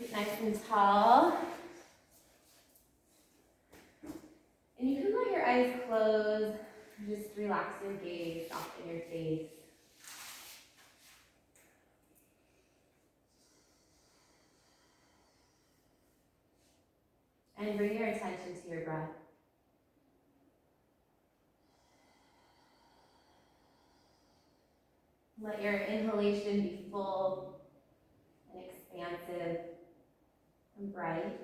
Sit nice and tall. And you can let your eyes close. Just relax your gaze, soften your face. And bring your attention to your breath. Let your inhalation be full and expansive and bright.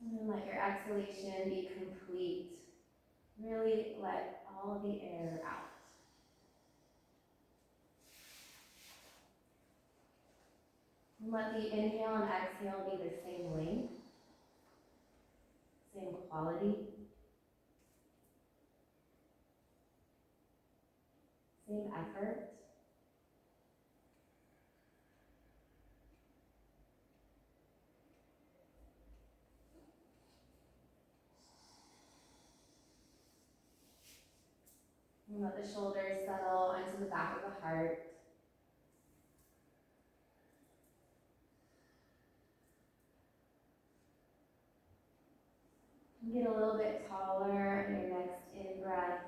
And then let your exhalation be complete. Really let all the air out. And let the inhale and exhale be the same length, same quality, same effort. And let the shoulders settle into the back of the heart. And get a little bit taller in your next in-breath.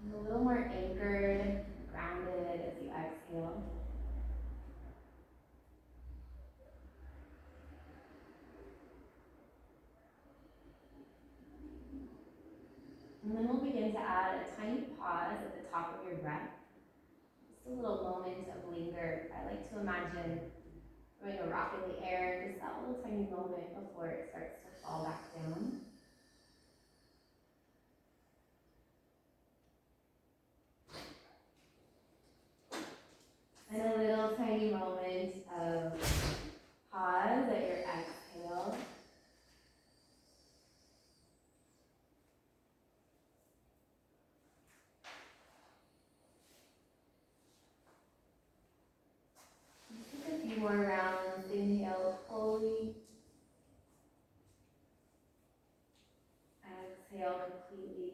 And a little more anchored, grounded as you exhale. And then we'll begin to add a tiny pause at the top of your breath. Just a little moment of linger. I like to imagine throwing a rock in the air, just that little tiny moment before it starts to fall back down. And a little tiny moment of pause at your exhale. Just take a few more rounds. Inhale fully. Exhale completely.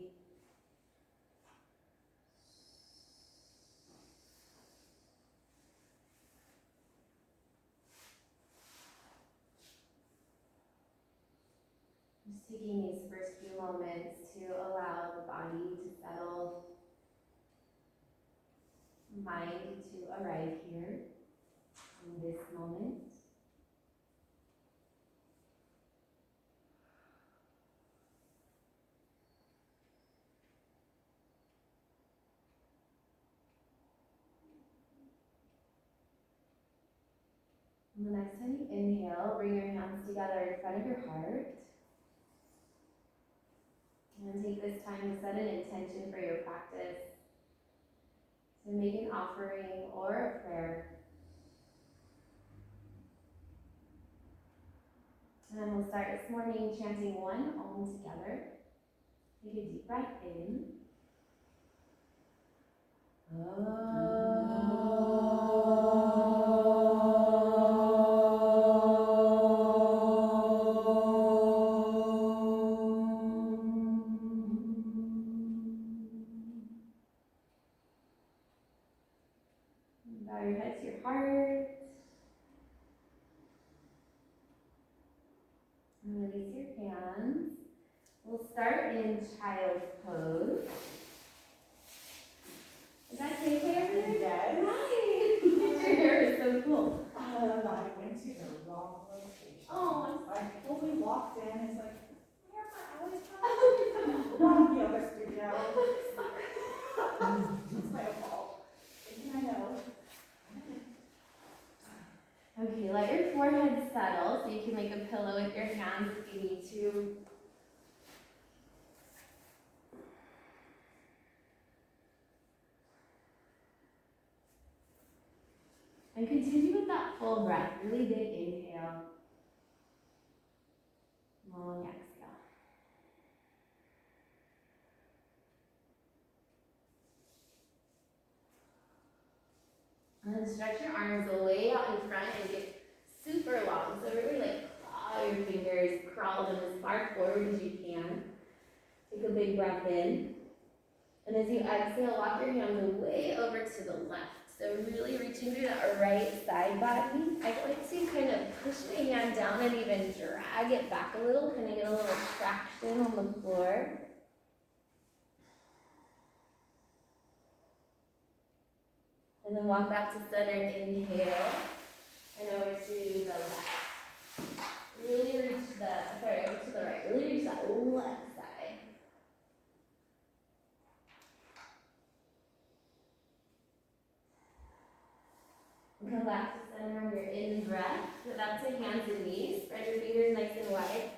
Just taking these first few moments to allow the body to settle, mind to arrive here in this moment. And the next time you inhale, bring your hands together in front of your heart. And take this time to set an intention for your practice. So make an offering or a prayer. And then we'll start this morning chanting one Om together. Take a deep breath in. Bow your head to your heart. And release your hands. We'll start in child's pose. Is that okay over there? Yes. Hi. Your hair is so cool. I went to the wrong location. Oh, I totally walked in. It's like, where am I always from? Wrong yoga studio. It's my fault. I know. Okay, let your forehead settle so you can make a pillow with your hands if you need to. And continue with that full breath. Really big inhale. Long exhale. And then stretch your arms way out in front and get super long. So really claw your fingers, crawl them as far forward as you can. Take a big breath in. And And as you exhale, walk your hands way over to the left. So really reaching through that right side body. I like to kind of push my hand down and even drag it back a little, kind of get a little traction on the floor. And then walk back to center, inhale, and over to the left. Really reach over to the right. Really reach that left side. And come back to center when you're in breath. Go back to hands and knees. Spread your fingers nice and wide.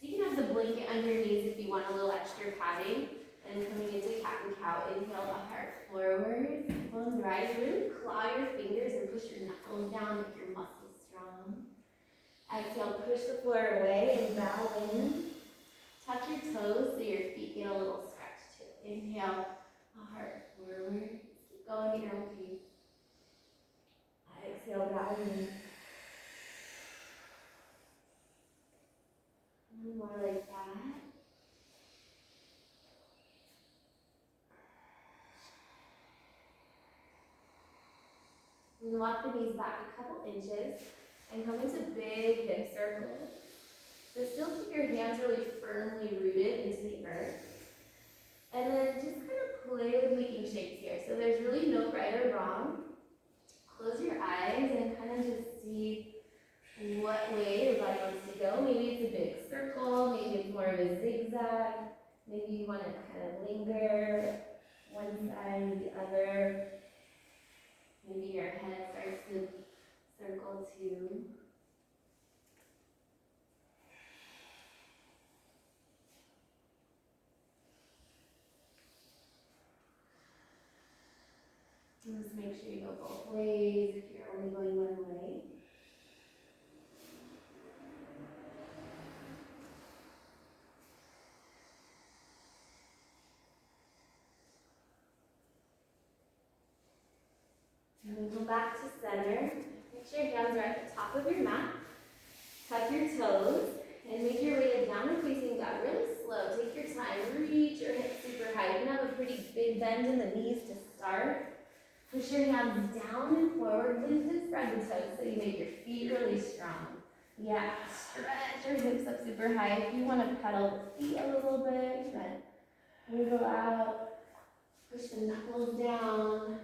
So you can have the blanket under your knees if you want a little extra padding. And coming into cat and cow, inhale the heart forward. Bones rise. Really claw your fingers and push your knuckles down, make your muscles strong. Exhale, push the floor away and bow in. Tuck your toes so your feet get a little stretched too. Inhale, the heart forward. Keep going at your own pace. Exhale, bow in. One more like that. And walk the knees back a couple inches and come into big hip circles. So still keep your hands really firmly rooted into the earth. And then just kind of play with making shapes here. So there's really no right or wrong. Close your eyes and kind of just see what way your body wants to go. Maybe it's a big circle, maybe it's more of a zigzag. Maybe you want to kind of linger one side or the other. Maybe your head starts to circle too. And just make sure you go both ways if you're only going one way. And then go back to center. Make sure your hands are at the top of your mat. Tuck your toes and make your way to downward facing dog. Really slow. Take your time. Reach your hips super high. You can have a pretty big bend in the knees to start. Push your hands down and forward. Lift and spread the toes so you make your feet really strong. Yeah, stretch your hips up super high. If you want to pedal the feet a little bit, then wiggle out. Push the knuckles down.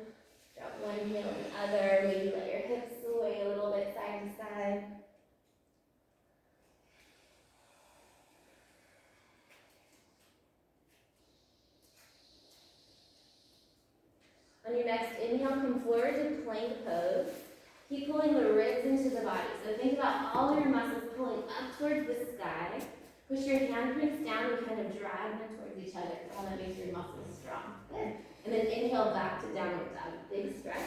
Drop one heel and the other. Maybe let your hips sway a little bit side to side. On your next inhale, come forward to plank pose. Keep pulling the ribs into the body. So think about all your muscles pulling up towards the sky. Push your handprints down and kind of drag them towards each other. All that makes your muscles strong. Good. And then inhale back to downward dog. Big stretch.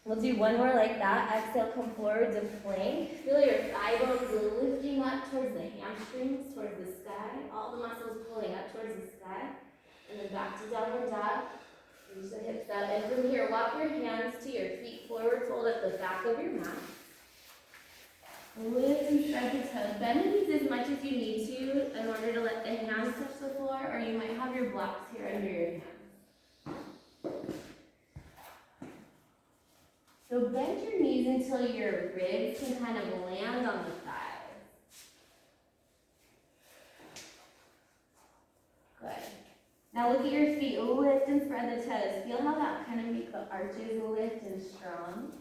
We'll do one more like that. Exhale, come forward to plank. Feel your thigh bones lifting up towards the hamstrings, towards the sky. All the muscles pulling up towards the sky. And then back to downward dog. Reach the hips up. And from here, walk your hands to your feet forward. Fold at the back of your mat. Lift and spread the toes. Bend the knees as much as you need to in order to let the hands touch the floor, or you might have your blocks here under your hands. So bend your knees until your ribs can kind of land on the thighs. Good. Now look at your feet, lift and spread the toes. Feel how that kind of makes the arches lift and strong.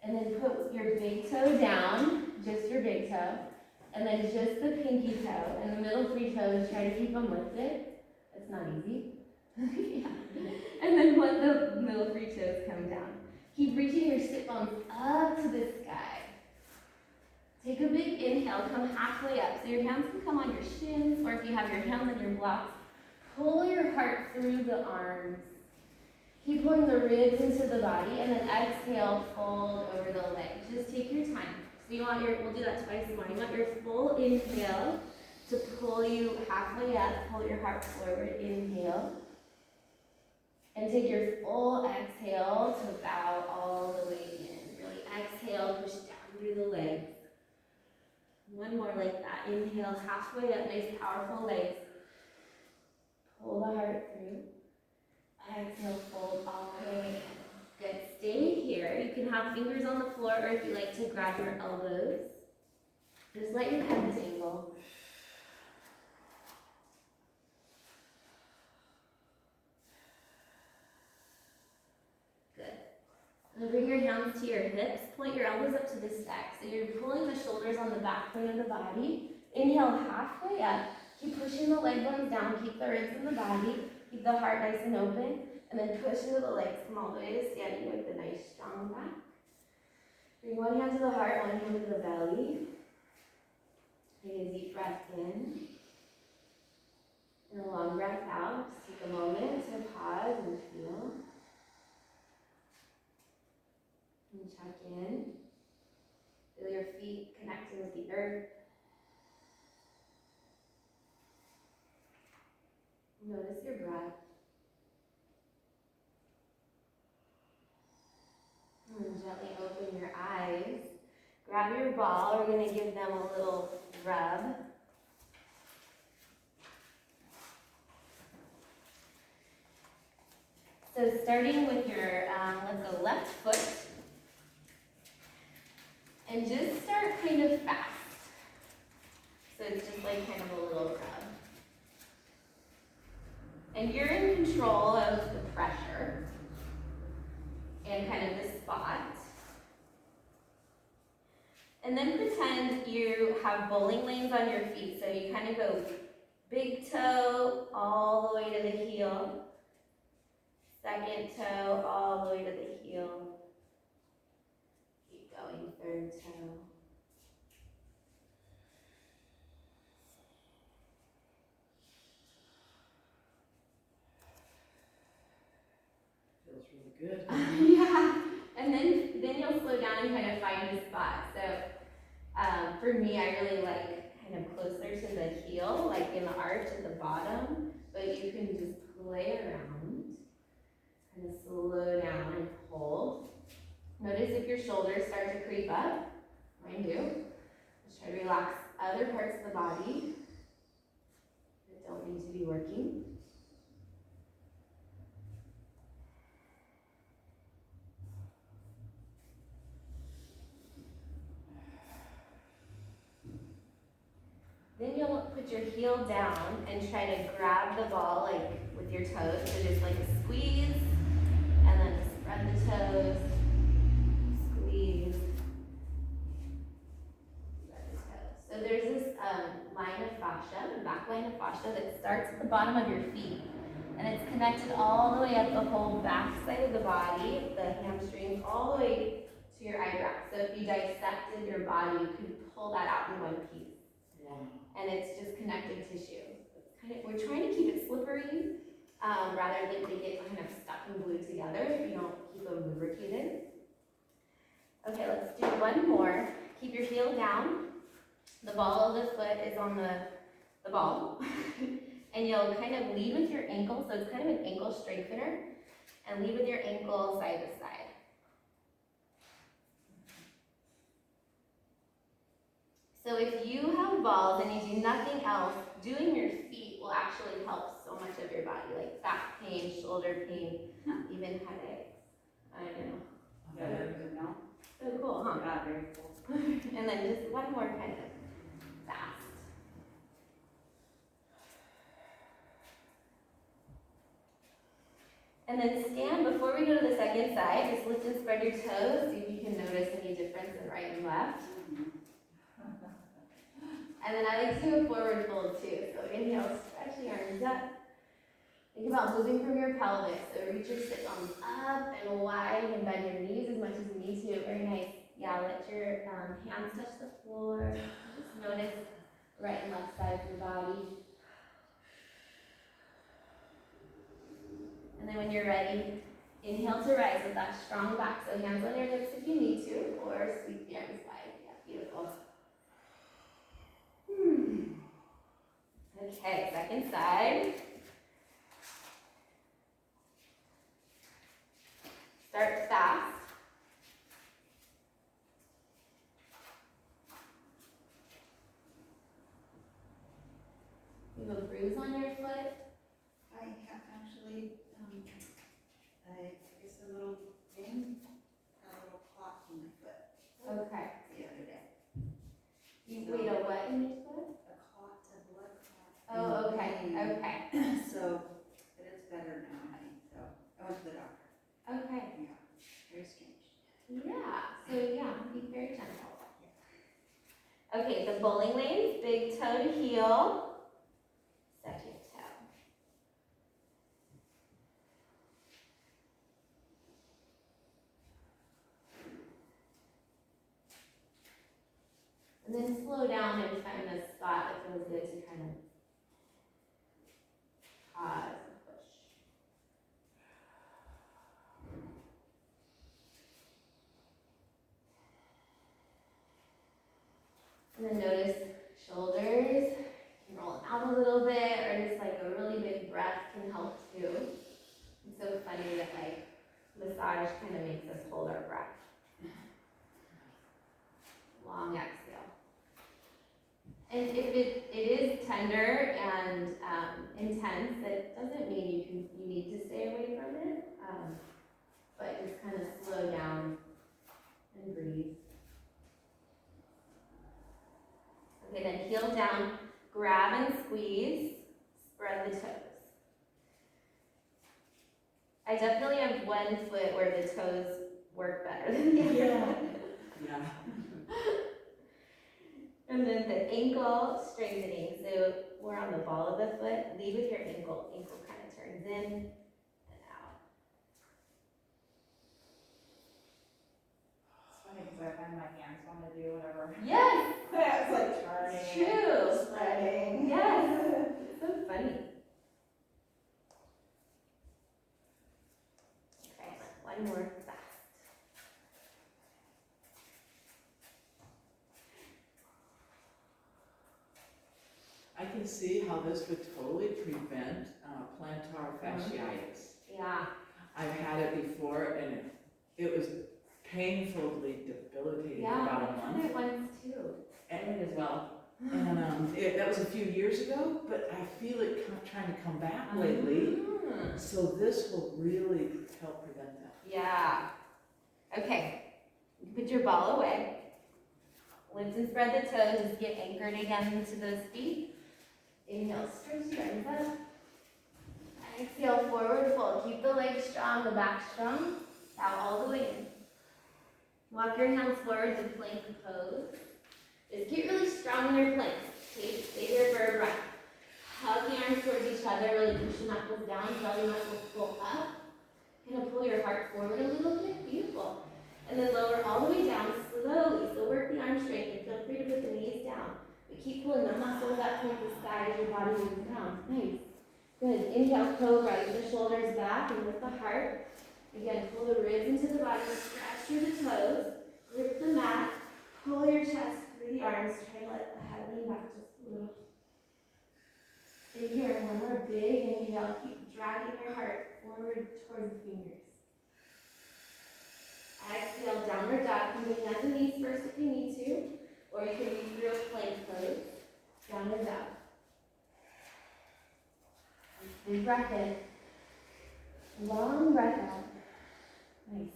And then put your big toe down, just your big toe, and then just the pinky toe, and the middle three toes, try to keep them lifted. It's not easy. Yeah. And then let the middle three toes come down. Keep reaching your sit bones up to the sky. Take a big inhale, come halfway up. So your hands can come on your shins, or if you have your hands on your blocks, pull your heart through the arms. Keep pulling the ribs into the body, and then exhale, fold over the legs. Just take your time. So we'll do that twice more. You want your full inhale to pull you halfway up, pull your heart forward, inhale. And take your full exhale to bow all the way in. Really exhale, push down through the legs. One more like that. Inhale, halfway up, nice powerful legs. Pull the heart fingers on the floor, or if you like to grab your elbows, just let your head dangle. Good. And bring your hands to your hips, point your elbows up to the stack. So you're pulling the shoulders on the back plane of the body. Inhale halfway up. Keep pushing the leg bones down. Keep the ribs in the body. Keep the heart nice and open. And then push into the legs. Come all the way to standing with the nice strong back. Bring one hand to the heart, one hand to the belly. Take a deep breath in. And a long breath out. Just take a moment to pause and feel. And check in. Feel your feet connecting with the earth. Notice your breath. And then gently open your eyes. Grab your ball. We're going to give them a little rub. So starting with your, let's go left foot. And just start kind of fast. So it's just like kind of a little rub. And you're in control of the pressure and kind of the spot. And then pretend you have bowling lanes on your feet. So you kind of go big toe all the way to the heel. Second toe all the way to the heel. Keep going, third toe. Feels really good. Yeah, and then you'll slow down and kind of find a spot. So for me, I really like kind of closer to the heel, like in the arch at the bottom, but you can just play around, kind of slow down and hold. Notice if your shoulders start to creep up, mine do. Just try to relax other parts of the body that don't need to be working. Then you'll put your heel down and try to grab the ball like with your toes. So just like a squeeze, and then spread the toes, squeeze, spread the toes. So there's this line of fascia, the back line of fascia that starts at the bottom of your feet. And it's connected all the way up the whole back side of the body, the hamstrings, all the way to your eyebrows. So if you dissected your body, you could pull that out in one piece. And it's just connective tissue. It's kind of, we're trying to keep it slippery rather than they get kind of stuck and glued together if you don't keep them lubricated. Okay, let's do one more. Keep your heel down. The ball of the foot is on the ball. And you'll kind of lead with your ankle, so it's kind of an ankle strengthener. And lead with your ankle side to side. So if you have balls and you do nothing else, doing your feet will actually help so much of your body, like back pain, shoulder pain, even headaches. I know. Yeah, very good now. So cool, huh? Yeah, very cool. And then just one more kind of fast. And then stand before we go to the second side. Just lift and spread your toes. See if you can notice any difference in right and left. And then I like to do a forward fold too. So inhale, stretch the arms up. Think about moving from your pelvis. So reach your sit bones up and wide and bend your knees as much as you need to. Very nice. Yeah, let your hands touch the floor. Just notice right and left side of your body. And then when you're ready, inhale to rise with that strong back. So hands on your hips if you need to, or sweep the arms wide. Yeah, beautiful. Okay, second side. Start fast. You have a bruise on your foot? I have actually, I guess a little thing, a little clot so, but it's better now, honey, so I went to the doctor. Okay. Yeah, very strange. Yeah. So yeah, be very gentle. Okay, the bowling lanes, big toe to heel, second toe. And then slow down and find a spot that feels good to kind of pause and push. And then notice shoulders, can roll them out a little bit, or just like a really big breath can help too. It's so funny that like massage kind of makes us hold our breath. Long exhale. And if it is tender and intense, it doesn't mean you need to stay away from it, but just kind of slow down and breathe. Okay, then heel down, grab and squeeze, spread the toes. I definitely have one foot where the toes work better than the other. Yeah. And then the ankle strengthening. So we're on the ball of the foot. Lead with your ankle. Ankle kind of turns in and out. It's funny because I find my hands want to do whatever. Yes! It's like turning. It's true. Spreading. Yes. It's so funny. Okay, one more fast. I can see how this would totally prevent plantar fasciitis. Yeah. I've had it before and it was painfully debilitating for Yeah, about a I've had month. it once too. And as well. And that was a few years ago, but I feel it trying to come back lately. So this will really help prevent that. Yeah. Okay. You can put your ball away. Lift and spread the toes. Just get anchored again into those feet. Inhale, stretch your arms up. Exhale, forward fold. Keep the legs strong, the back strong. Out all the way in. Walk your hands forward to plank pose. Just get really strong in your plank. Stay here for a breath. Hug the arms towards each other, really push the knuckles down, belly muscles pull up. Kind of pull your heart forward a little bit. Beautiful. And then lower all the way down slowly. So work the arm strength and feel free to put the knees down. But keep pulling the muscles up towards the sky as your body moves down. Nice. Good. Inhale, cobra. Get the shoulders back and lift the heart. Again, pull the ribs into the body. Stretch through the toes. Grip the mat. Pull your chest through the arms. Try to let the head lean back just a little. Stay here. One more big inhale. Keep dragging your heart forward towards the fingers. Exhale, downward dog. You can bend the knees first if you need to, or you can move through a plank pose. Downward dog. Big breath in. Long breath out. Nice.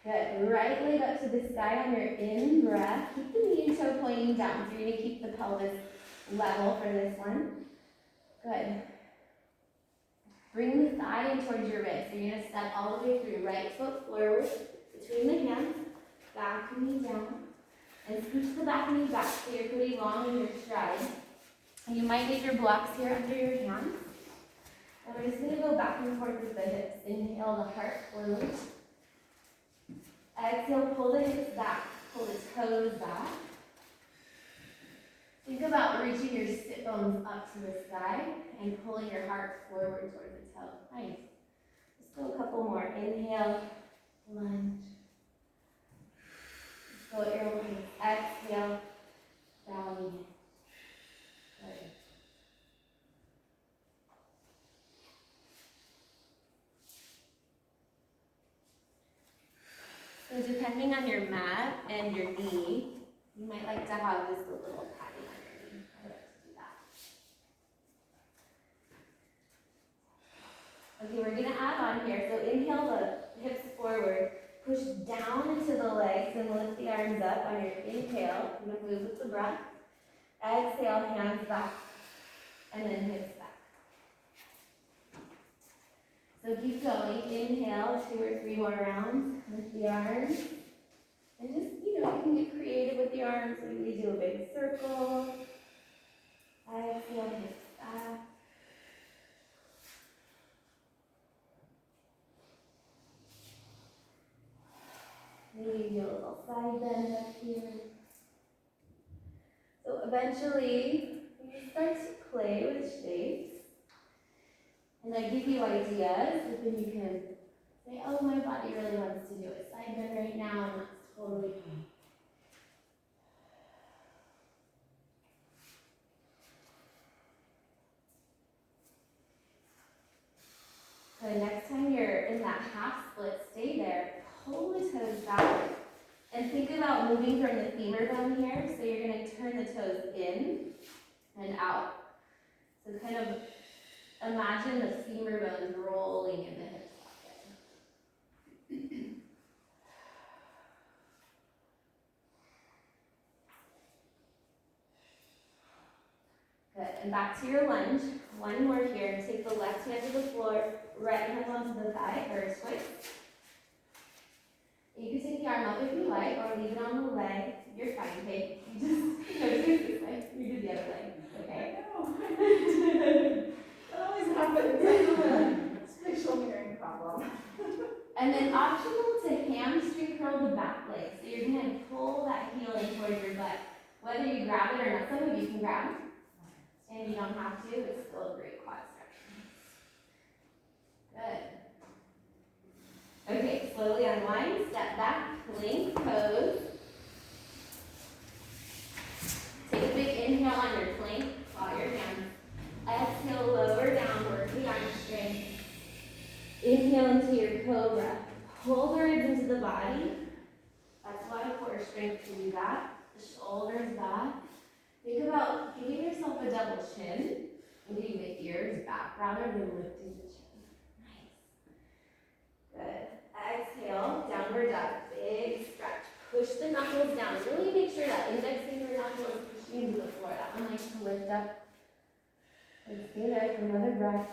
Good. Right leg up to the sky on your in breath. Keep the knee and toe pointing down. So you're going to keep the pelvis level for this one. Good. Bring the thigh in towards your ribs. So you're going to step all the way through. Right foot forward, between the hands, back knee down, and scooch the back knee back so you're pretty long in your stride. And you might get your blocks here under your hands. And we're just going to go back and forth with the hips. Inhale the heart forward. Exhale, pull the hips back. Pull the toes back. Think about reaching your sit bones up to the sky and pulling your heart forward towards the toe. Nice. Let's go a couple more. Inhale, lunge. Let's go at your own pace. Exhale, belly. Good. So depending on your mat and your knee, you might like to have this little padding on your knee. I like to do that. Okay, we're gonna add on here. So inhale the hips forward, push down into the legs and lift the arms up on your inhale. I'm gonna move with the breath. Exhale, hands back, and then hips back. So keep going. Inhale, 2 or 3 more rounds with the arms. And just, you can get creative with the arms. Maybe do a big circle. Exhale, hips back. Maybe do a little side bend up here. So eventually, you start to play with shapes. And I give you ideas, but then you can say, oh, my body really wants to do a side bend right now, and that's totally fine. So next time you're in that half split, stay there, pull the toes back, and think about moving from the femur bone here. So you're going to turn the toes in and out. So kind of imagine the femur bones rolling in the hip socket. Good, and back to your lunge. One more here. Take the left hand to the floor, right hand onto the thigh, or a twist. You can take the arm up if you like, or leave it on the leg. You're fine, okay? You just notice this way. You do the other leg, okay? I know. That always happens. I have a spatial hearing problem. And then optional to hamstring curl the back leg. So you're going to pull that heel in towards your butt. Whether you grab it or not, some of you can grab it. And you don't have to, it's still a great quad stretch. Good. Okay, slowly unwind, step back, plank pose. Take a big inhale on your plank, claw your hands. Exhale, lower down, work the arm strength. Inhale into your cobra. Pull the ribs into the body. That's a lot of core strength to do that. The shoulders back. Think about giving yourself a double chin and getting the ears back rather than lifting the chin. Nice. Good. Exhale, downward dog. Big stretch. Push the knuckles down. Really make sure that index finger knuckle is pushing into the floor. That one likes to lift up. Let's stay there for another breath.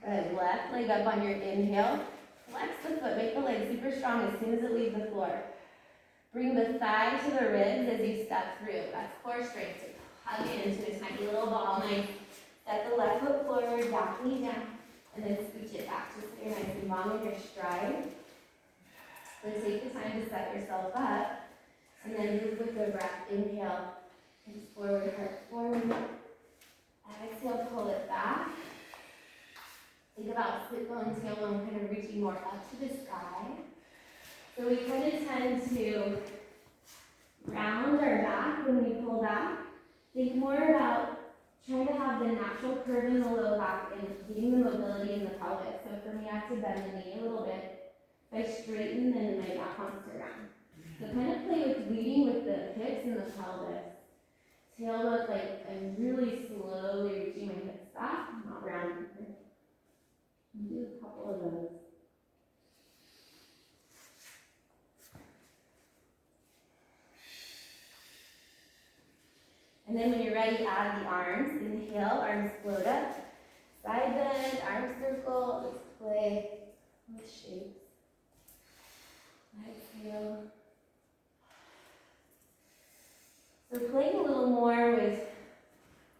Good. Left leg up on your inhale. Flex the foot. Make the leg super strong as soon as it leaves the floor. Bring the thigh to the ribs as you step through. That's core strength. So hug it into a tiny little ball. Nice. Step the left foot forward, back knee down, and then scooch it back just so you're nice and long in your stride. Then take the time to set yourself up, and then move with the breath. Inhale, and forward, heart forward. Exhale, pull it back. Think about sit bone, tailbone kind of reaching more up to the sky. So we kind of tend to round our back when we pull back. Think more about trying to have the natural curve in the low back and getting the mobility in the pelvis. So for me, I have to bend the knee a little bit. If I straighten, then my back wants to round. So kind of play with leading with the hips and the pelvis. Tailbone, like I'm really slowly reaching my hips back, not rounding. Do a couple of those. And then when you're ready, add the arms. Inhale, arms float up. Side bend, arm circle. Let's play with shapes. Exhale. So playing a little more with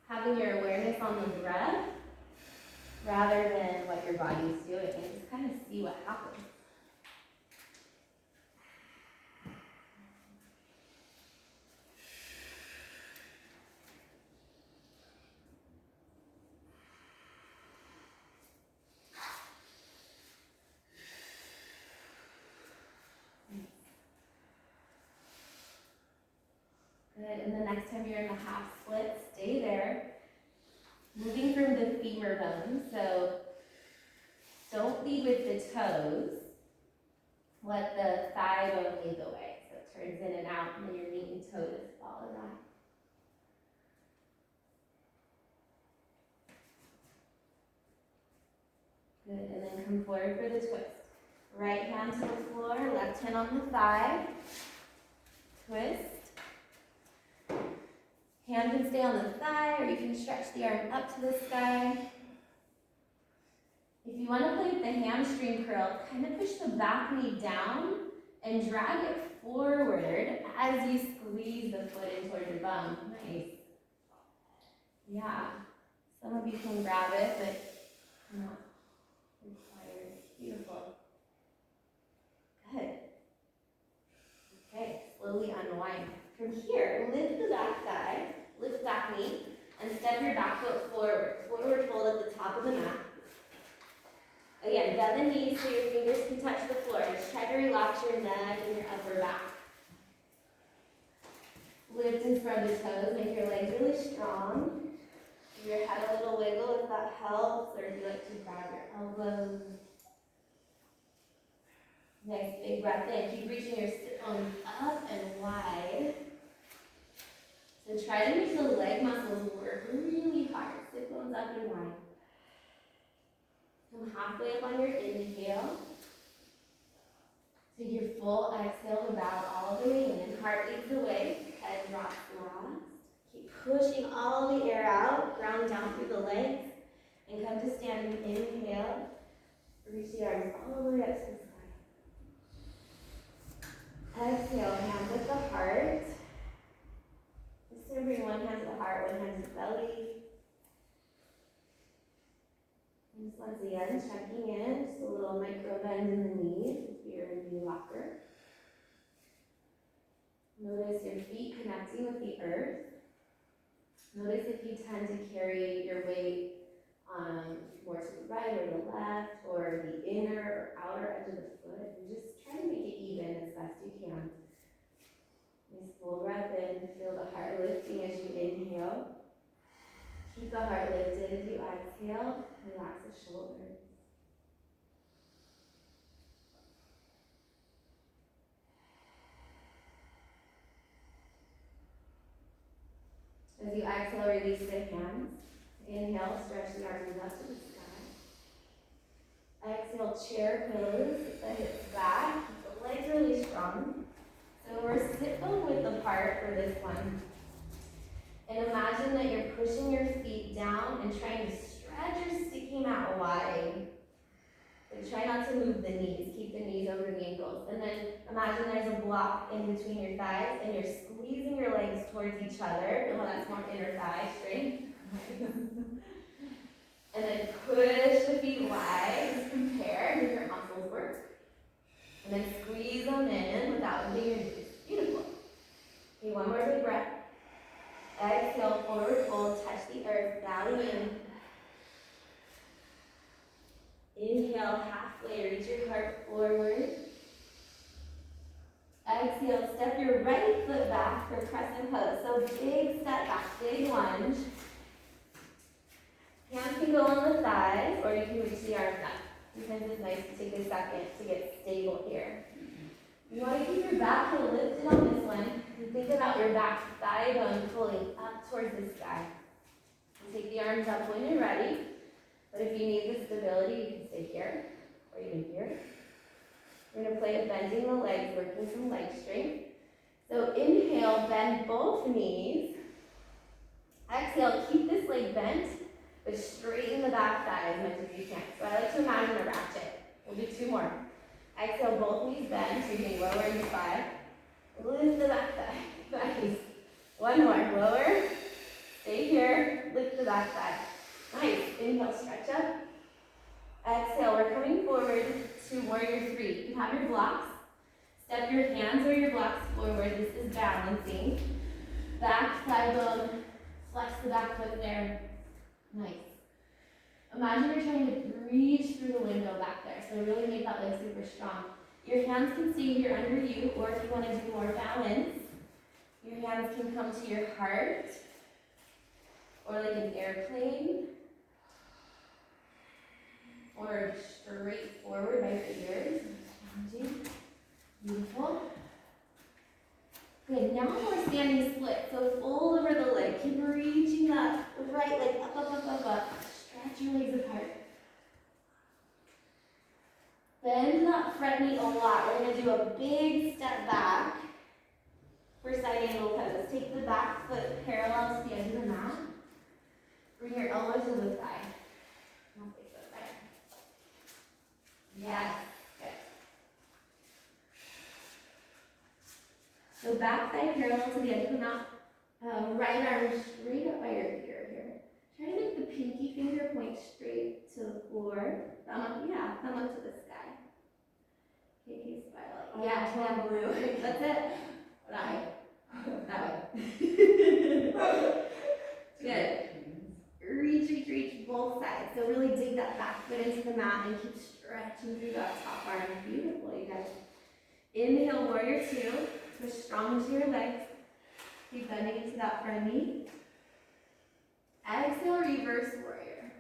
having your awareness on the breath rather than what your body's doing, and just kind of see what happens. Good, and the next time you're in the half split, stay there. Moving from the femur bone, so don't lead with the toes. Let the thigh bone lead the way. So it turns in and out, and then your knee and toe just follow that. Good, and then come forward for the twist. Right hand to the floor, left hand on the thigh. Twist. Hand can stay on the thigh, or you can stretch the arm up to the sky. If you want to play with the hamstring curl, kind of push the back knee down and drag it forward as you squeeze the foot in towards your bum. Nice. Yeah. Some of you can grab it, but not required. Beautiful. Good. Okay, slowly unwind. From here, lift the back thigh, lift back knee, and step your back foot forward. Forward fold at the top of the mat. Again, bend the knees so your fingers can touch the floor. Just try to relax your neck and your upper back. Lift and spread the toes. Make your legs really strong. Give your head a little wiggle if that helps, or if you like to grab your elbows. Nice big breath in. Keep reaching your sit bones up and wide. So try to make the leg muscles work really hard. Sit bones up and wide. Come halfway up on your inhale. Take your full exhale to bow all the way in. Heart leads the way. Head drops last. Keep pushing all the air out. Ground down through the legs. And come to standing. Inhale. Reach the arms all the way up to the sky. Exhale, hand at the heart. Just gonna bring one hand to the heart, one hand to the belly. And just once again, checking in, just a little micro bend in the knees if you're in the locker. Notice your feet connecting with the earth. Notice if you tend to carry your weight more to the right or the left, or the inner or outer edge of the foot. And just try to make it even as best you can. Nice full breath in, feel the heart lifting as you inhale. Keep the heart lifted as you exhale. Relax the shoulders. As you exhale, release the hands. Inhale, stretch the arms up to the sky. Exhale, chair pose, the hips back, the legs really strong. So we're sit bone width apart for this one. And imagine that you're pushing your feet down and trying to stretch your sticky mat wide. But try not to move the knees. Keep the knees over the ankles. And then imagine there's a block in between your thighs and you're squeezing your legs towards each other. Feel how that's more inner thigh strength. And then push the feet wide. Just compare different muscles work. And then squeeze them in without moving your knees. Beautiful. Okay, one more big breath. Exhale, forward fold, touch the earth, belly in. Inhale, halfway, reach your heart forward. Exhale, step your right foot back for crescent pose. So big step back, big lunge. Hands can go on the thighs, or you can reach the arms up. Sometimes it's nice to take a second to get stable here. You want to keep your back heel lifted on this one. And think about your back thigh bone pulling up towards the sky. And take the arms up when you're ready. But if you need the stability, you can stay here, or even here. We're going to play with bending the legs, working some leg strength. So inhale, bend both knees. Exhale, keep this leg bent, but straighten the back thigh as much as you can. So I like to imagine a ratchet. We'll do two more. Exhale, both knees bend, so you can lower in the spine. Lift the back thigh. Nice. One more. Lower. Stay here. Lift the back thigh. Nice. Inhale, stretch up. Exhale, we're coming forward to warrior three. You can have your blocks. Step your hands or your blocks forward. This is balancing. Back thigh bone. Flex the back foot there. Nice. Imagine you're trying to reach through the window back there. So really make that leg super strong. Your hands can stay here under you, or if you want to do more balance, your hands can come to your heart, or like an airplane, or straight forward by the ears. Beautiful. Good, now we're standing split, so fold over the leg. Keep reaching that right leg up, up, up, up, up. Stretch your legs apart. Bend that front knee a lot. We're going to do a big step back for for side angle pose. Take the back foot parallel to the edge of the mat. Bring your elbows to the thigh. Not big foot there. Yes, good. So back thigh parallel to the edge of the mat. Right arm straight up by your ear here. Try to make the pinky finger point straight to the floor. Thumb up to the sky. KK smile. Yeah, blue. That's it. That way. Good. Reach both sides. So really dig that back foot into the mat and keep stretching through that top arm. Beautiful, you guys. Inhale, warrior two. Push strong into your legs. Keep bending into that front knee. Exhale, reverse warrior.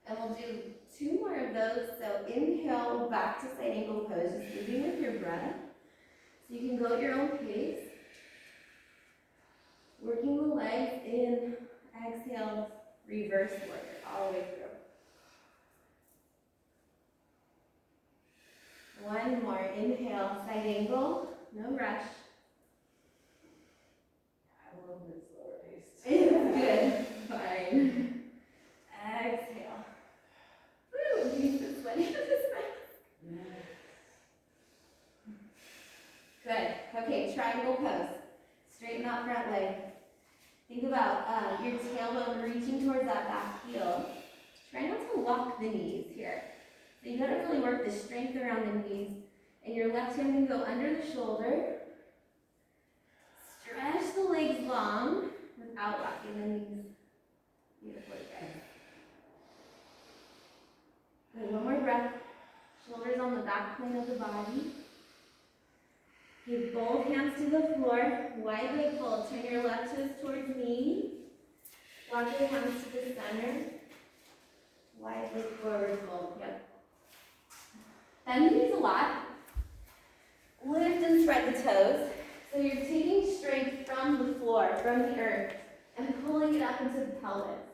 And we'll do 2 more of those. So inhale, back to side angle pose, just moving with your breath. So you can go at your own pace. Working the legs in. Exhale, reverse warrior, all the way through. 1 more. Inhale, side angle, no rush. I love this slower pace. It's good. Fine. Exhale. Woo! Use the sweaty of this mask. Good. Okay, triangle pose. Straighten that front leg. Think about your tailbone reaching towards that back heel. Try not to lock the knees here. So you gotta really work the strength around the knees. And your left hand can go under the shoulder. Stretch the legs long without locking the knees. Beautiful, guys. Good, 1 more breath. Shoulders on the back plane of the body. Give both hands to the floor. Wide leg fold. Turn your left toes towards me. Walk your hands to the center. Wide leg forward fold. Yep. Bend the knees a lot. Lift and spread the toes. So you're taking strength from the floor, from the earth, and pulling it up into the pelvis.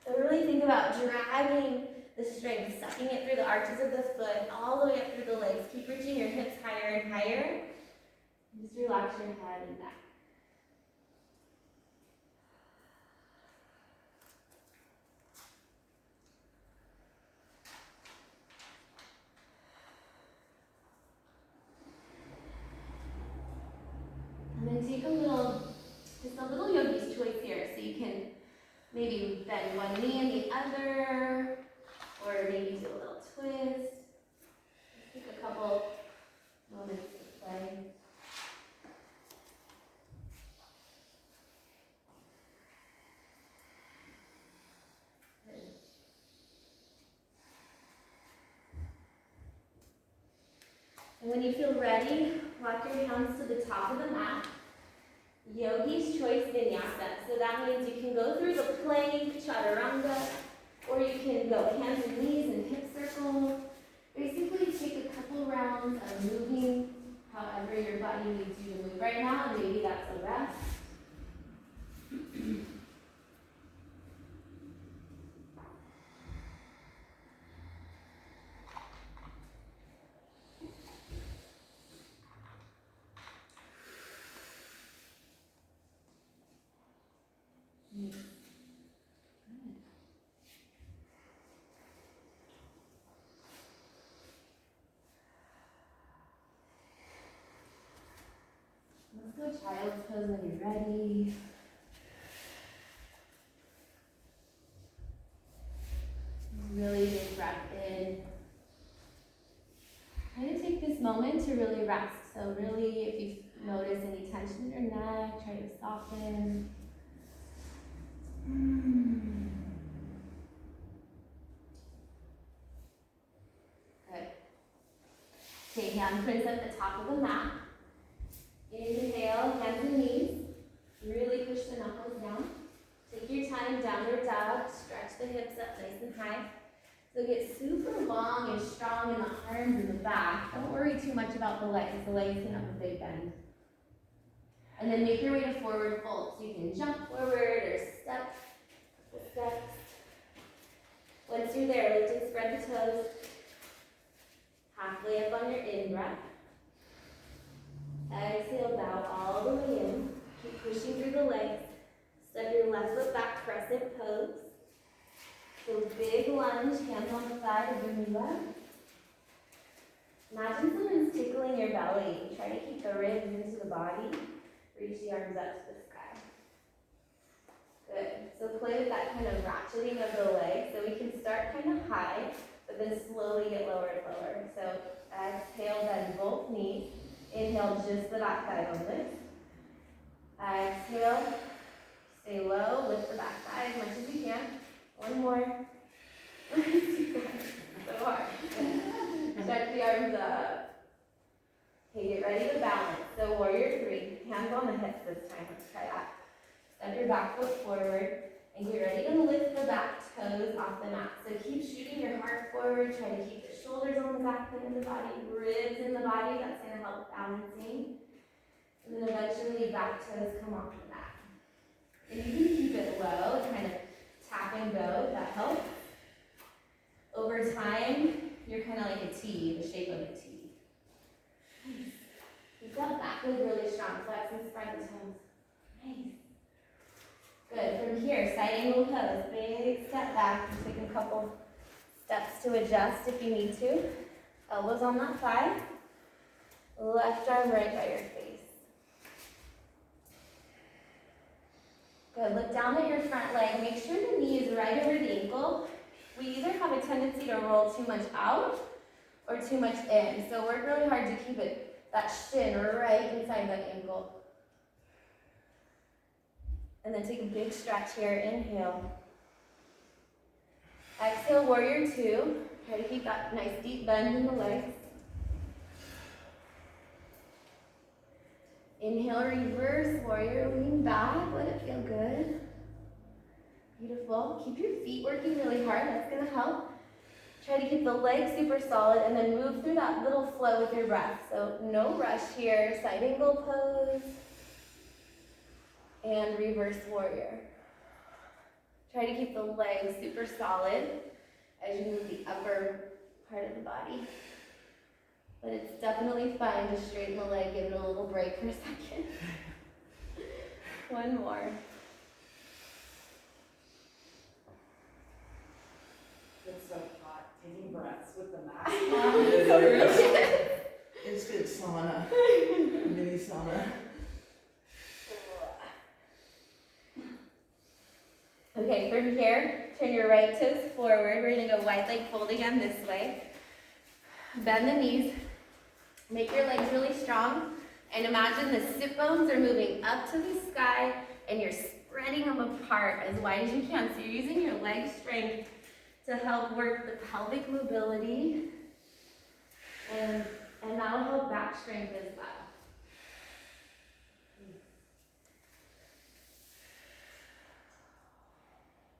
So really think about dragging the strength, sucking it through the arches of the foot, all the way up through the legs. Keep reaching your hips higher and higher. Just relax your head and neck. And then take just a little yogi's choice here. So you can maybe bend one knee and the other, or maybe do a little twist. Just take a couple moments to play. And when you feel ready, walk your hands to the top of the mat. Yogi's choice vinyasa. So that means you can go through the plank, chaturanga, or you can go hands and knees and hip circles. Basically take a couple rounds of moving however your body needs you to move right now, and maybe that's a rest. Let's go child's pose when you're ready. Really big breath in. Try to take this moment to really rest. So really, if you notice any tension in your neck, try to soften. Good. Okay, hand prints at the top of the mat. Inhale, hands and knees. Really push the knuckles down. Take your time, downward dog. Stretch the hips up nice and high. So get super long and strong in the arms and the back. Don't worry too much about the legs. The legs can have a big bend. And then make your way to forward fold. So you can jump forward or step the steps. Once you're there, lift and spread the toes. Halfway up on your in-breath. your left foot back, crescent pose. So big lunge, hands on the side of your knee up. Imagine someone's tickling your belly. Try to keep the ribs into the body. Reach the arms up to the sky. Good. So play with that kind of ratcheting of the legs. So we can start kind of high, but then slowly get lower and lower. So exhale, bend both knees. Inhale, just the back thigh on this. Exhale, stay low, lift the back thigh as much as you can. One more. So hard. Stretch the arms up. Okay, get ready to balance. So warrior three, hands on the hips this time. Let's try that. Step your back foot forward and get ready to lift the back toes off the mat. So keep shooting your heart forward. Try to keep the shoulders on the back end of the body, ribs in the body. That's going to help balancing. And then eventually back toes come off the mat. And you can keep it low, kind of tap and go, if that helps. Over time, you're kind of like a T, the shape of a T. Nice. Keep that back leg really strong. Flex and spread the toes. Nice. Good. From here, side angle pose. Big step back. You take a couple steps to adjust if you need to. Elbows on that thigh. Left arm right by your face. Good. Look down at your front leg. Make sure the knee is right over the ankle. We either have a tendency to roll too much out or too much in. So work really hard to keep it, that shin right inside that ankle. And then take a big stretch here. Inhale. Exhale, warrior two. Try to keep that nice deep bend in the legs. Inhale, reverse, warrior, lean back, let it feel good. Beautiful. Keep your feet working really hard, that's gonna help. Try to keep the legs super solid and then move through that little flow with your breath. So no rush here, side angle pose. And reverse warrior. Try to keep the legs super solid as you move the upper part of the body. But it's definitely fine to straighten the leg, give it a little break for a second. One more. It's so hot, taking breaths with the mask on. Instant sauna, mini sauna. Okay, from here, turn your right toes forward. We're gonna go wide leg fold again this way. Bend the knees. Make your legs really strong. And imagine the sit bones are moving up to the sky and you're spreading them apart as wide as you can. So you're using your leg strength to help work the pelvic mobility. And that'll help back strength as well.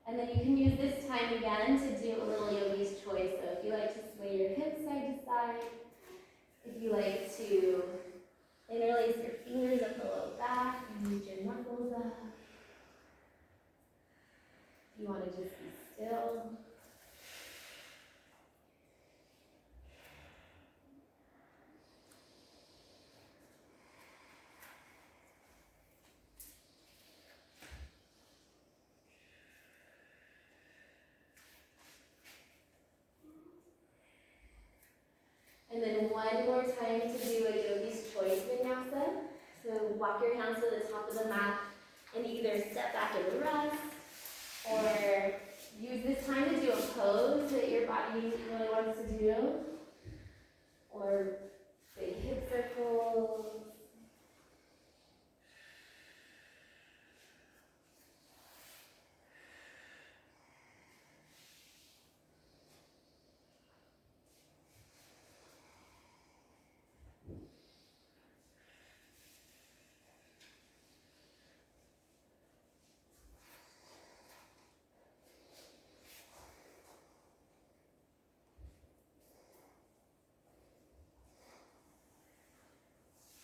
And then you can use this time again to do a little yogi's choice. So if you like to sway your hips side to side, if you like to interlace your fingers up the low back and use your knuckles up. If you want to just be still. And then one more time to do a yogi's choice vinyasa. So walk your hands to the top of the mat and either step back and rest or use this time to do a pose that your body really wants to do. Or big hip circles.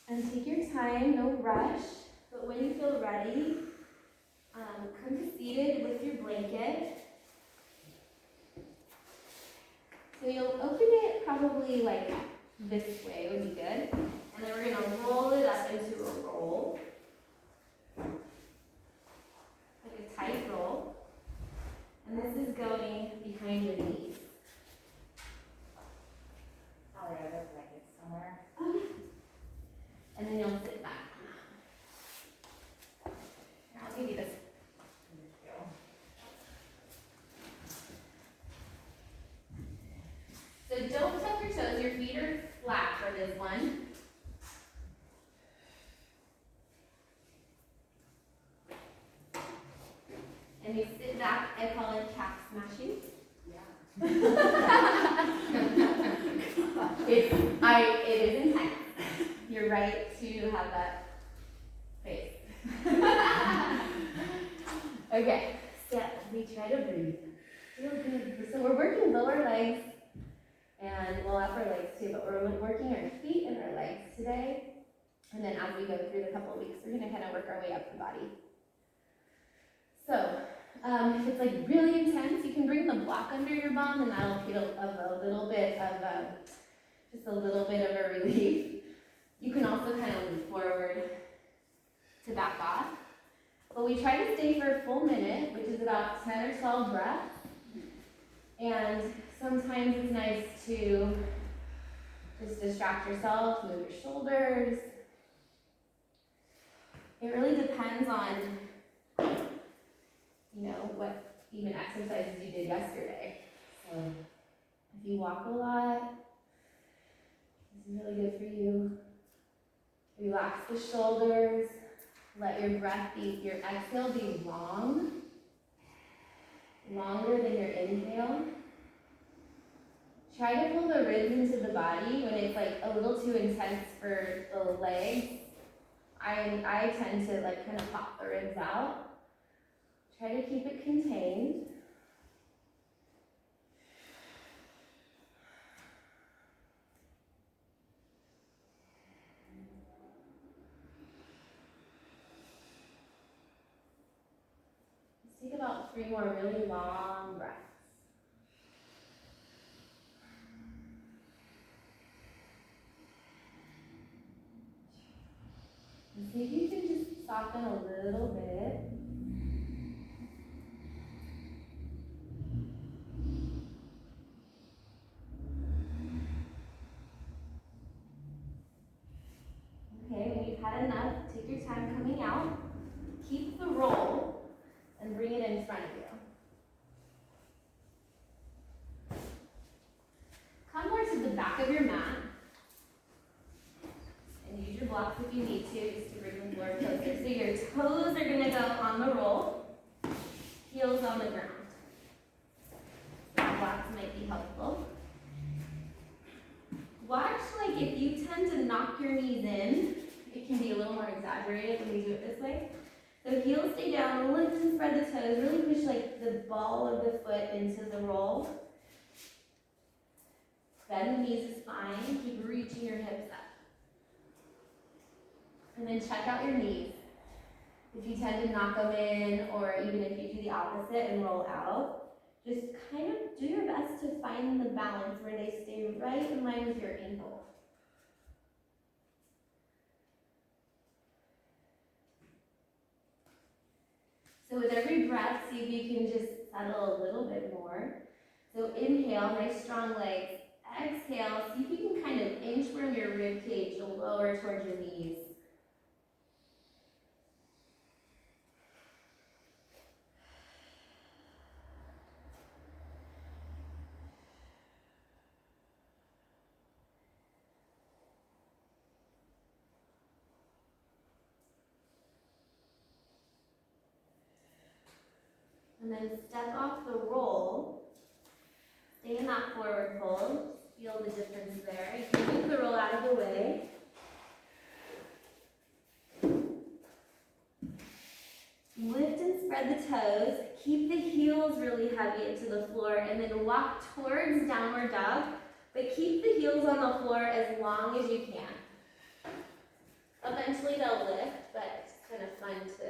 And take your time, no rush, but when you feel ready, come to seated with your blanket. So you'll open it probably like this way would be good. And then we're going to roll it up into a roll. Like a behind your knees. Oh, yeah, there's blankets somewhere. Okay. And then you'll sit back. Here, I'll give you this. So don't tuck your toes, your feet are flat for this one. And you sit back, I call it calf smashing. It is intense. You're right to have that face. Okay, so we try to breathe. Feel good. So we're working lower legs and well upper legs too, but we're working our feet and our legs today. And then as we go through the couple of weeks, we're gonna kind of work our way up the body. So if it's like really intense, you can bring the block under your bum and that'll feel a little bit of just a little bit of a relief. You can also kind of lean forward to back off. But we try to stay for a full minute, which is about 10 or 12 breaths. And sometimes it's nice to just distract yourself, move your shoulders. It really depends on, what even exercises you did yesterday. So if you walk a lot, this is really good for you. Relax the shoulders. Let your your exhale be long, longer than your inhale. Try to pull the ribs into the body when it's like a little too intense for the legs. I tend to like kind of pop the ribs out. Try to keep it contained. Let's take about 3 more really long breaths. And see if you can just soften a little bit. Okay, when you've had enough, take your time coming out. Keep the roll and bring it in front of you. Come more to the back of your mat. And use your blocks if you need to, just to bring the floor closer. So your toes are gonna go on the roll, heels on the ground. So the blocks might be helpful. Watch, like if you tend to knock your knees in, it can be a little more exaggerated when we do it this way. So heels stay down, lift and spread the toes, really push like the ball of the foot into the roll. Bend the knees is fine, keep reaching your hips up. And then check out your knees. If you tend to knock them in, or even if you do the opposite and roll out, just kind of do your best to find the balance where they stay right in line with your ankle. So with every breath, see if you can just settle a little bit more. So inhale, nice strong legs. Exhale, see if you can kind of inchworm your rib cage lower towards your knees. And then step off the roll. Stay in that forward fold. Feel the difference there. You can move the roll out of the way. Lift and spread the toes. Keep the heels really heavy into the floor and then walk towards downward dog, but keep the heels on the floor as long as you can. Eventually they'll lift, but it's kind of fun to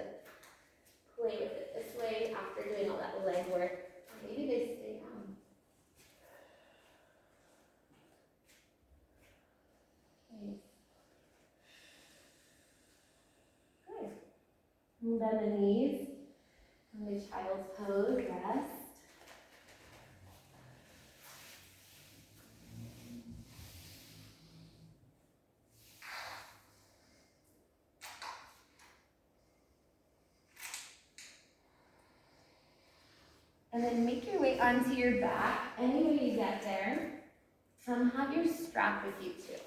play with it this way after doing all that leg work. Maybe they stay down. Nice. Good. And bend the knees. And the child's pose, rest. And then make your way onto your back. Any way you get there. Have your strap with you too.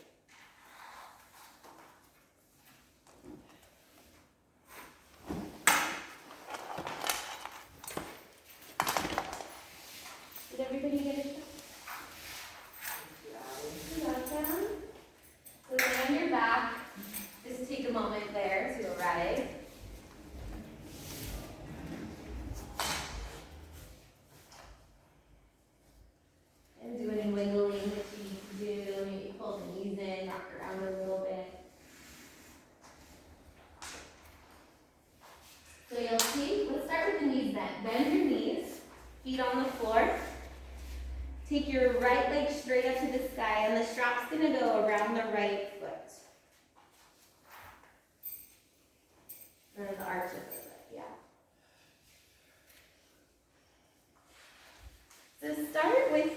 Did everybody get it? Awesome. So lay on your back. Just take a moment there to arrive. And do any wiggling that you need to do. Maybe pull the knees in, rock around a little bit. So you'll see, let's start with the knees bent. Bend your knees, feet on the floor. Take your right leg straight up to the sky, and the strap's gonna go around the right foot. Or the arch of the foot, yeah. So start with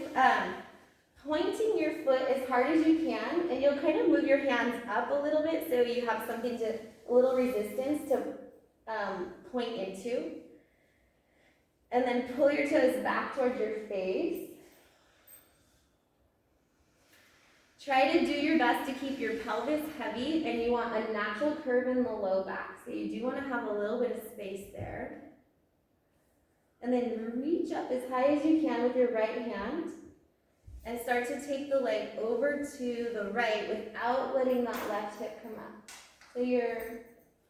pointing your foot as hard as you can, and you'll kind of move your hands up a little bit so you have something to, a little resistance to point into. And then pull your toes back towards your face. Try to do your best to keep your pelvis heavy, and you want a natural curve in the low back. So you do want to have a little bit of space there. And then reach up as high as you can with your right hand, and start to take the leg over to the right without letting that left hip come up. So your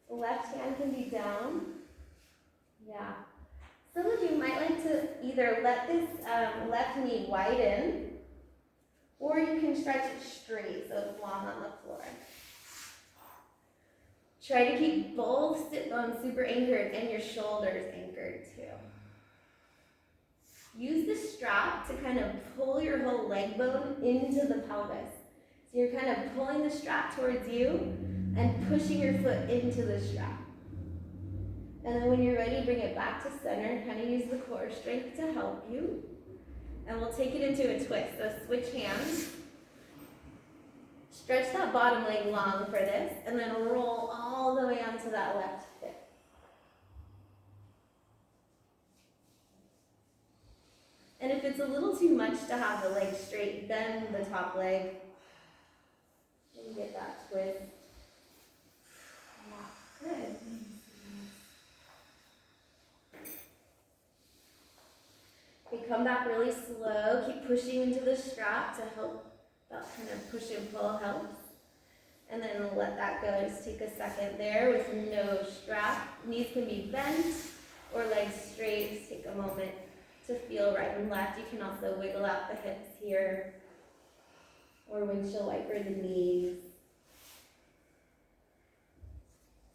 left hand can be down. Yeah. Some of you might like to either let this left knee widen, or you can stretch it straight so it's long on the floor. Try to keep both sit bones super anchored and your shoulders anchored too. Use the strap to kind of pull your whole leg bone into the pelvis. So you're kind of pulling the strap towards you and pushing your foot into the strap. And then when you're ready, bring it back to center. Kind of use the core strength to help you. And we'll take it into a twist. So switch hands. Stretch that bottom leg long for this, and then roll all the way onto that left hip. And if it's a little too much to have the leg straight, bend the top leg and get that twist. Yeah, good. Okay, come back really slow. Keep pushing into the strap to help. That kind of push and pull helps. And then let that go. Just take a second there with no strap. Knees can be bent or legs straight. Just take a moment to feel right and left. You can also wiggle out the hips here, or windshield wiper the knees.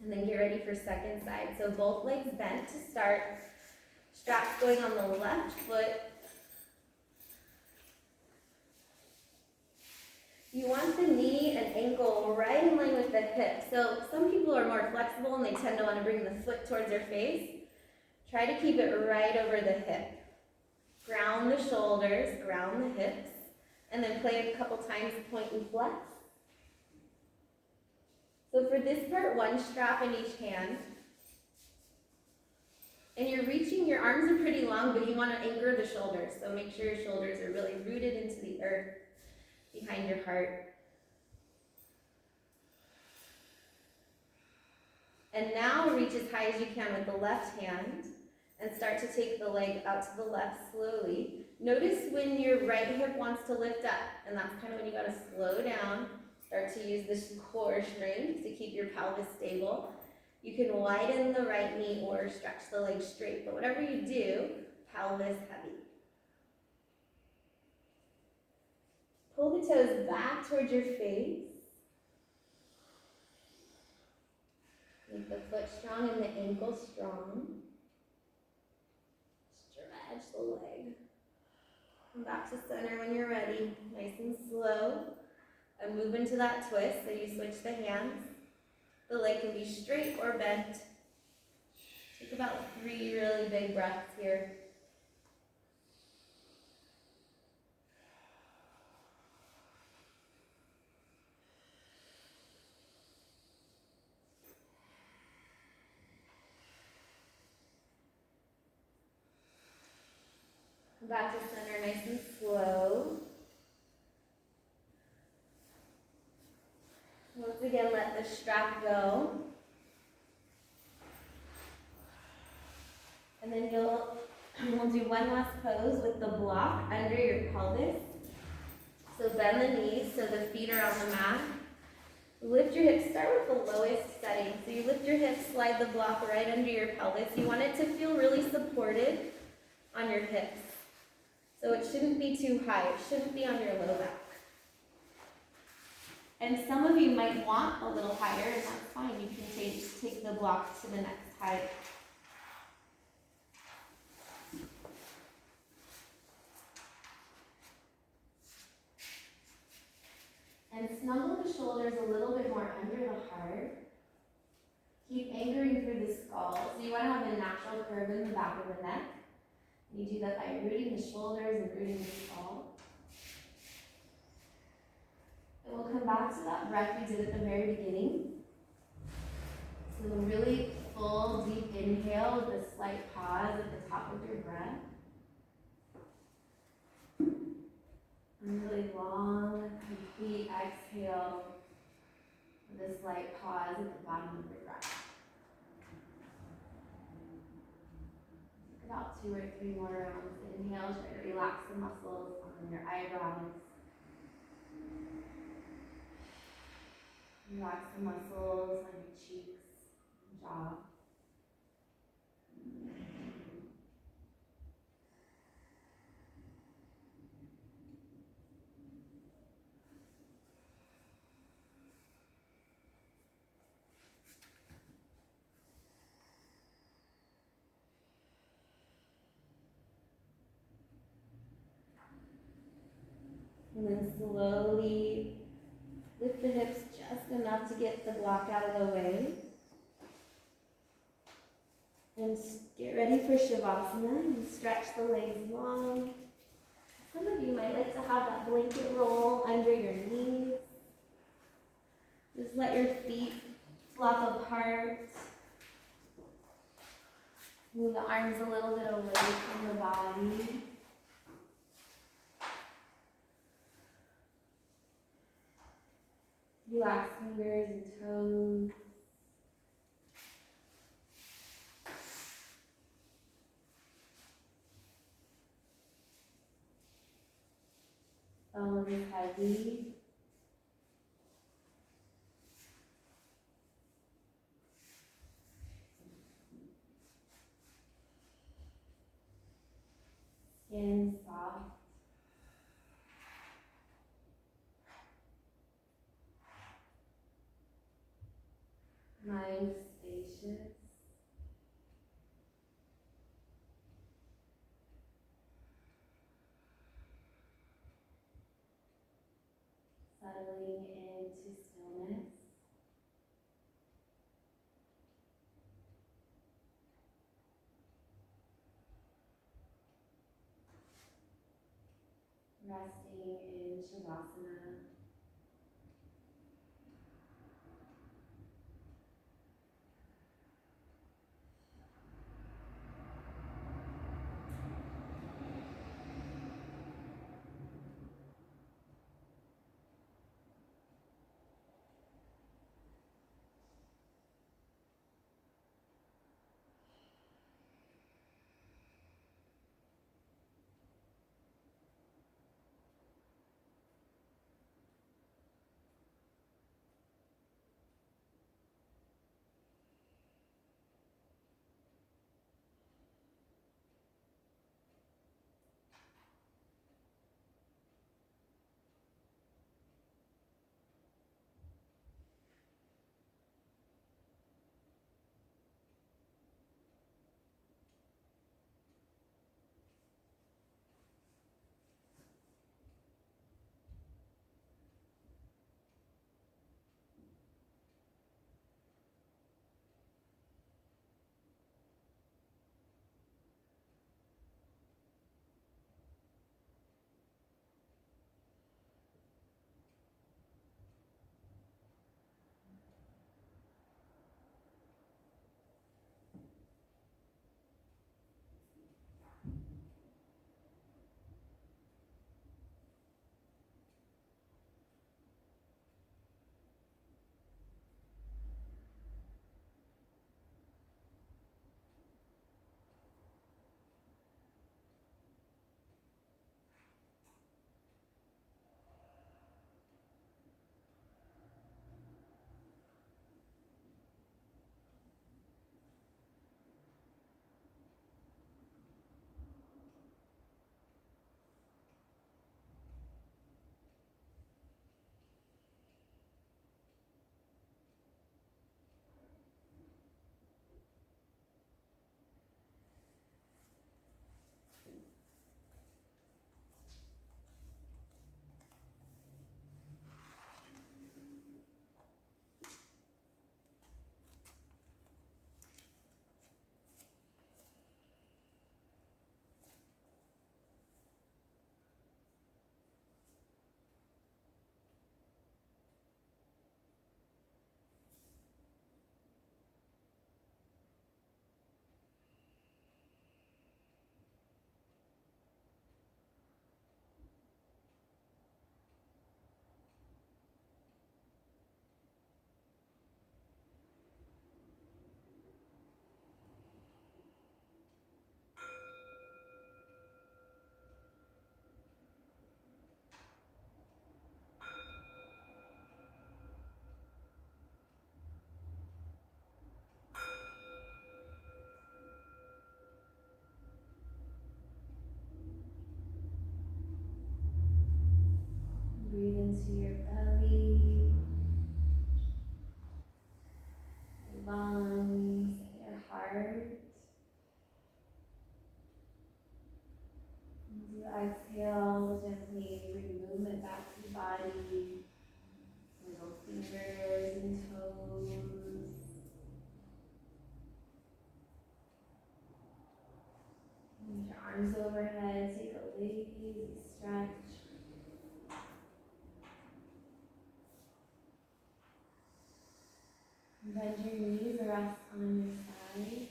And then get ready for second side. So both legs bent to start. Straps going on the left foot. You want the knee and ankle right in line with the hip. So some people are more flexible and they tend to want to bring the foot towards their face. Try to keep it right over the hip. Ground the shoulders, ground the hips, and then play it a couple times, point and flex. So for this part, one strap in each hand. And you're reaching, your arms are pretty long, but you want to anchor the shoulders. So make sure your shoulders are really rooted into the earth behind your heart. And now reach as high as you can with the left hand and start to take the leg out to the left slowly. Notice when your right hip wants to lift up, and that's kind of when you got to slow down. Start to use this core strength to keep your pelvis stable. You can widen the right knee or stretch the leg straight, but whatever you do, pelvis heavy. Pull the toes back towards your face. Make the foot strong and the ankle strong. Stretch the leg. Come back to center when you're ready, nice and slow. And move into that twist, so you switch the hands. The leg can be straight or bent. Take about 3 really big breaths here. Back to center, nice and slow. Once again, let the strap go. And then we'll do one last pose with the block under your pelvis. So bend the knees so the feet are on the mat. Lift your hips, start with the lowest setting. So you lift your hips, slide the block right under your pelvis. You want it to feel really supported on your hips. So it shouldn't be too high, it shouldn't be on your low back. And some of you might want a little higher, and that's fine. You can take the block to the next height. And snuggle the shoulders a little bit more under the heart. Keep anchoring through the skull. So you want to have a natural curve in the back of the neck. You do that by rooting the shoulders and rooting the skull. And we'll come back to that breath we did at the very beginning. So a really full, deep inhale with a slight pause at the top of your breath. And really long, complete exhale with a slight pause at the bottom of your breath. About 2 or 3 more rounds. Inhale, try to relax the muscles on your eyebrows. Relax the muscles on your cheeks, jaw. And then slowly lift the hips just enough to get the block out of the way. And get ready for Shavasana and stretch the legs long. Some of you might like to have that blanket roll under your knees. Just let your feet flop apart. Move the arms a little bit away from the body. Relax fingers and toes. Elbows heavy. Skin soft. Mind spacious. Settling into stillness. Resting in Shavasana. exhale, gently bring movement back to the body. Little fingers and toes. Move your arms overhead, take a lazy stretch. Bend your knees, rest on your side.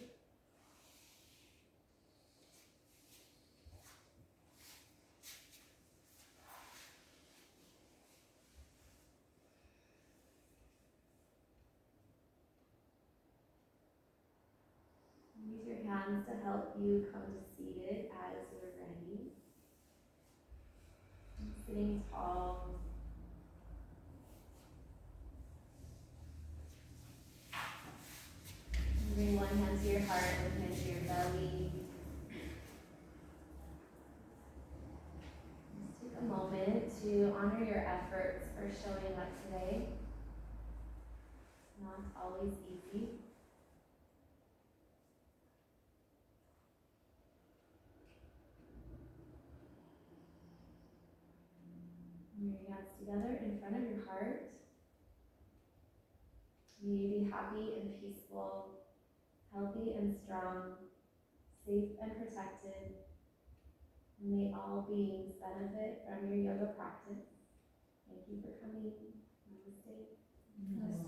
Use your hands to help you come to seated as you're ready. Sitting tall. Bring one hand to your heart, one hand to your belly. Just take a moment to honor your efforts for showing up today. It's not always easy. Bring your hands together in front of your heart. May you be happy and peaceful, healthy and strong, safe and protected. And may all beings benefit from your yoga practice. Thank you for coming. Namaste. Namaste.